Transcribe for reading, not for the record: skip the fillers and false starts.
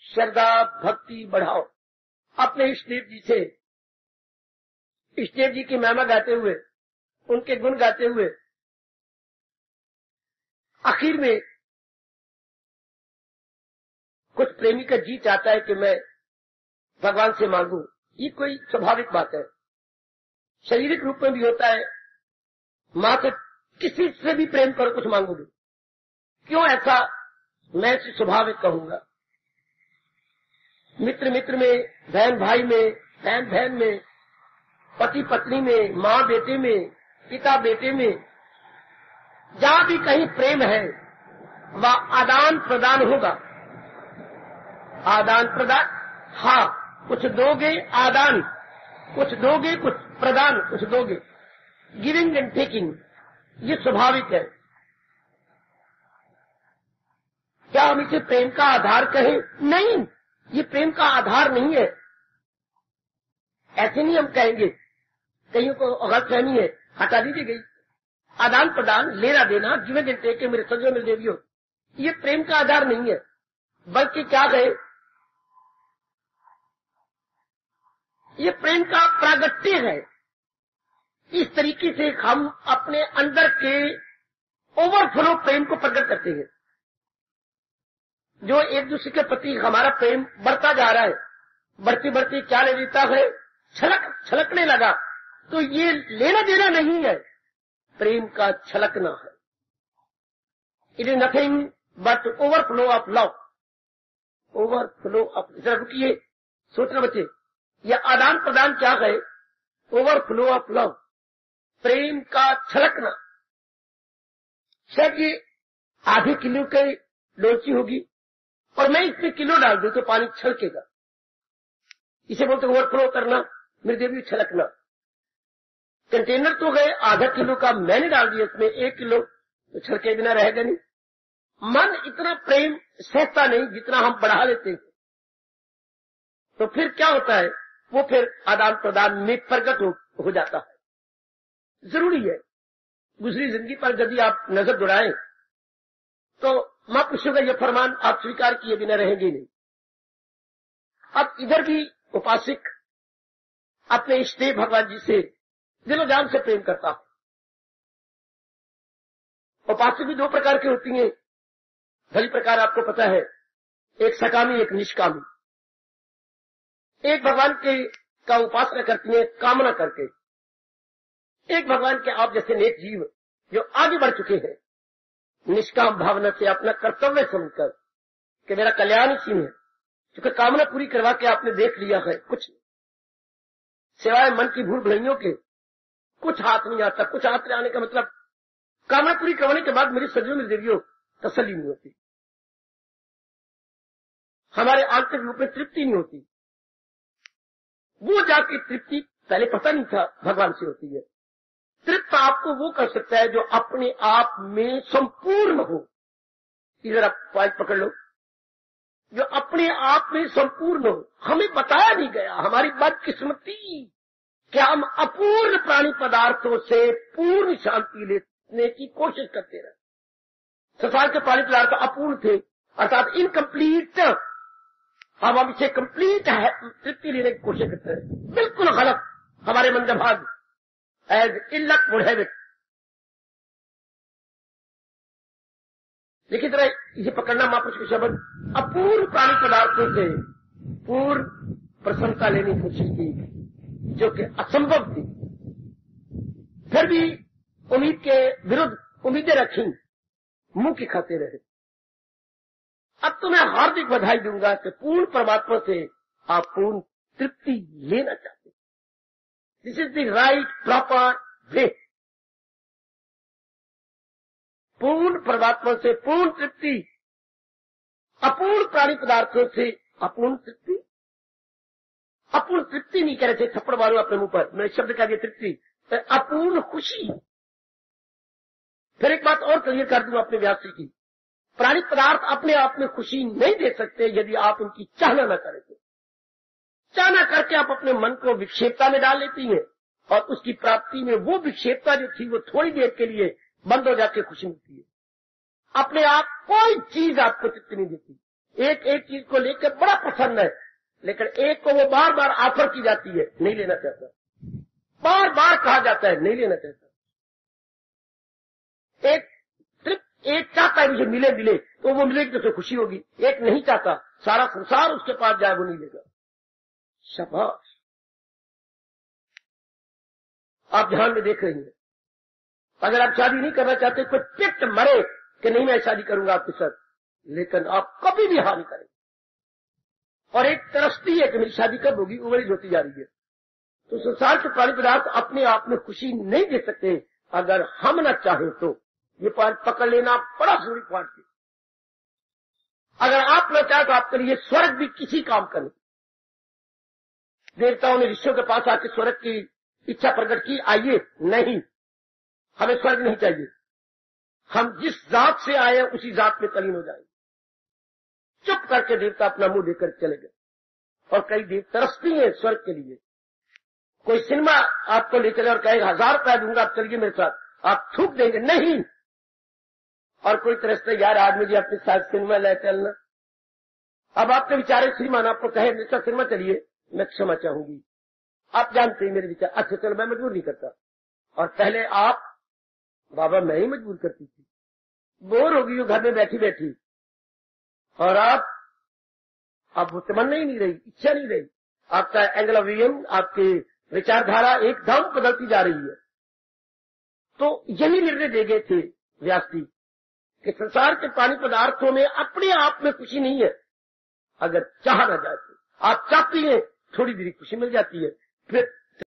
श्रद्धा भक्ति बढ़ाओ। अपने इष्टदेव जी से, इष्टदेव जी की महिमा गाते हुए, उनके गुण गाते हुए आखिर में कुछ प्रेमी का जी चाहता है कि मैं भगवान से मांगू। ये कोई स्वाभाविक बात है, शारीरिक रूप में भी होता है। मां से किसी से भी प्रेम करो, कुछ मांगोगे, क्यों ऐसा मैं स्वाभाविक कहूंगा। मित्र मित्र में, बहन भाई में, बहन बहन में, पति पत्नी में, माँ बेटे में, पिता बेटे में, जहां भी कहीं प्रेम है वह आदान प्रदान होगा। आदान प्रदान, हाँ, कुछ दोगे आदान, कुछ दोगे, कुछ प्रदान, कुछ दोगे। गिविंग एंड टेकिंग, ये स्वाभाविक है। क्या हम इसे प्रेम का आधार कहें? नहीं, ये प्रेम का आधार नहीं है। ऐसे नहीं हम कहेंगे। कईयों को गलतफहमी है, हटा दीजिए गई। आदान प्रदान, लेना देना, गिवन एंड टेक, मेरे सजो मेरे देवियों, ये प्रेम का आधार नहीं है। बल्कि क्या कहे, ये प्रेम का प्रागट्य है। इस तरीके से हम अपने अंदर के ओवरफ्लो प्रेम को प्रकट करते हैं। जो एक दूसरे के प्रति हमारा प्रेम बढ़ता जा रहा है, बढ़ती बढ़ती क्या ले लेता है, छलकने लगा, तो ये लेना देना नहीं है, प्रेम का छलकना है। It is nothing but overflow of love, overflow of. जरा रुकिए, सोचना बच्चे, यह आदान प्रदान क्या है? ओवरफ्लो ऑफ लव, प्रेम का छलकना। शायद ये आधे किलो की डोलची होगी और मैं इसमें किलो डाल दूं तो पानी छलकेगा। इसे बोलते ओवरफ्लो करना, मेरे देवी छलकना। कंटेनर तो गए आधा किलो का, मैंने डाल दिया इसमें 1 किलो, तो छलके बिना रहेगा नहीं। मन इतना प्रेम सहता नहीं जितना हम बढ़ा लेते हैं। तो फिर क्या होता है, वो फिर आदान प्रदान में प्रकट हो जाता है। जरूरी है, गुजरी जिंदगी पर यदि आप नजर दौड़ाएं तो महापुरुषों का यह फरमान आप स्वीकार किए बिना रहेंगे नहीं। अब इधर भी उपासक अपने इष्टदेव भगवान जी से दिलो जान से प्रेम करता है। उपासक भी 2 प्रकार की होती हैं, भली प्रकार आपको पता है, एक सकामी, एक निष्कामी। एक भगवान के का उपासना करती है कामना करके, एक भगवान के आप जैसे नेक जीव जो आगे बढ़ चुके हैं निष्काम भावना से, अपना कर्तव्य समझकर कि मेरा कल्याण इसी में, क्योंकि कामना पूरी करवा के आपने देख लिया है, कुछ सिवाय मन की भूल भुलैयों के कुछ हाथ नहीं आता। कुछ हाथ में आने का मतलब कामना पूरी करवाने के बाद मेरी सजों में देवियों तसल्ली नहीं होती, हमारे आंतरिक रूप में तृप्ति नहीं होती। वो जाके तृप्ति पहले पता नहीं था भगवान से होती है। तृप्त आपको वो कर सकता है जो अपने आप में संपूर्ण हो। इधर आप पॉइंट पकड़ लो, जो अपने आप में संपूर्ण हो। हमें बताया नहीं गया, हमारी बदकिस्मती कि हम अपूर्ण प्राणी पदार्थों से पूर्ण शांति लेने की कोशिश करते रहे। संसार के प्राणी पदार्थ अपूर्ण थे, अर्थात इनकम्प्लीट। हम इसे कंप्लीट है तृप्ति लेने की कोशिश करते हैं। बिल्कुल गलत हमारे मंदभाग, as ill luck would have it. लेकिन जरा इसे पकड़ना महापुरुष के शब्द, अपूर्ण प्राणी पदार्थों से पूर्ण प्रसन्नता लेने की कोशिश की, जो कि असंभव थी। फिर भी उम्मीद के विरुद्ध उम्मीदें रखी, मुंह की खाते रहे। अब तो मैं हार्दिक बधाई दूंगा कि पूर्ण परमात्मा से आप पूर्ण तृप्ति लेना चाहते। This is the right proper way. पूर्ण परमात्मा से पूर्ण तृप्ति, अपूर्ण प्राणी पदार्थों से अपूर्ण तृप्ति। अपूर्ण तृप्ति नहीं कह रहे थे, थप्पड़ मारो अपने मुंह पर, मैंने शब्द कह दिया तृप्ति, अपूर्ण खुशी। फिर एक बात और क्लियर कर दूं अपने व्यास की, प्राणी पदार्थ अपने आप में खुशी नहीं दे सकते यदि आप उनकी चाहना न करें। तो चाहना करके आप अपने मन को विक्षेपता में डाल लेती हैं और उसकी प्राप्ति में वो विक्षेपता जो थी वो थोड़ी देर के लिए बंद हो जाके खुशी मिलती है। अपने आप कोई चीज आपको तृप्ति नहीं देती। एक एक चीज को लेकर बड़ा प्रसन्न है, लेकिन एक को वो बार बार ऑफर की जाती है, नहीं लेना चाहता, बार बार कहा जाता है, नहीं लेना चाहता। एक चाहता है मुझे मिले मिले, तो वो मिलेगी तो उसे खुशी होगी। एक नहीं चाहता, सारा संसार उसके पास जाए, वो नहीं लेगा। शाबाश, आप ध्यान में देख रही हैं। अगर आप शादी नहीं करना चाहते, कोई पिट मरे कि नहीं मैं शादी करूंगा आपके साथ, लेकिन आप कभी भी हाँ नहीं करेंगे। और एक तरसती है कि मेरी शादी कब होगी, उम्र होती जा रही है। तो संसार के प्राणी पदार्थ अपने आप में खुशी नहीं दे सकते। अगर हम न चाहें तो ये पॉइंट पकड़ लेना बड़ा जरूरी पॉइंट है। अगर आप न चाहे तो आपके लिए स्वर्ग भी किसी काम का नहीं। देवताओं ने ऋषियों के पास आके स्वर्ग की इच्छा प्रकट की, आइए, नहीं, हमें स्वर्ग नहीं चाहिए, हम जिस जात से आए हैं उसी जात में तलीन हो जाएंगे। चुप करके देवता अपना मुंह लेकर चले गए। और कई देव तरसती हैं स्वर्ग के लिए। कोई सिनेमा आपको ले चले और कहेगा 1000 रुपया दूंगा, आप चलिए मेरे साथ, आप थूक देंगे, नहीं। और कोई तरसता, यार आज मुझे अपने साथ सिनेमा ले चलना। अब आपके विचारे श्रीमान आपको कहे मेरे साथ सिनेमा चलिए, मैं क्षमा चाहूंगी, आप जानते हैं मेरे विचार, अच्छा चलो मैं मजबूर नहीं करता। और पहले आप, बाबा मैं ही मजबूर करती थी, बोर हो गई हो घर में बैठी बैठी, और आप वो तमन्ना ही नहीं रही, इच्छा नहीं रही, आपका एंगल ऑफ व्यू, आपकी विचारधारा एकदम बदलती जा रही है। तो यही निर्णय दे गए थे व्यास जी कि संसार के प्राणी पदार्थों में अपने आप में खुशी नहीं है। अगर चाह ना जाए, आप चाहती हैं थोड़ी देर खुशी मिल जाती है, फिर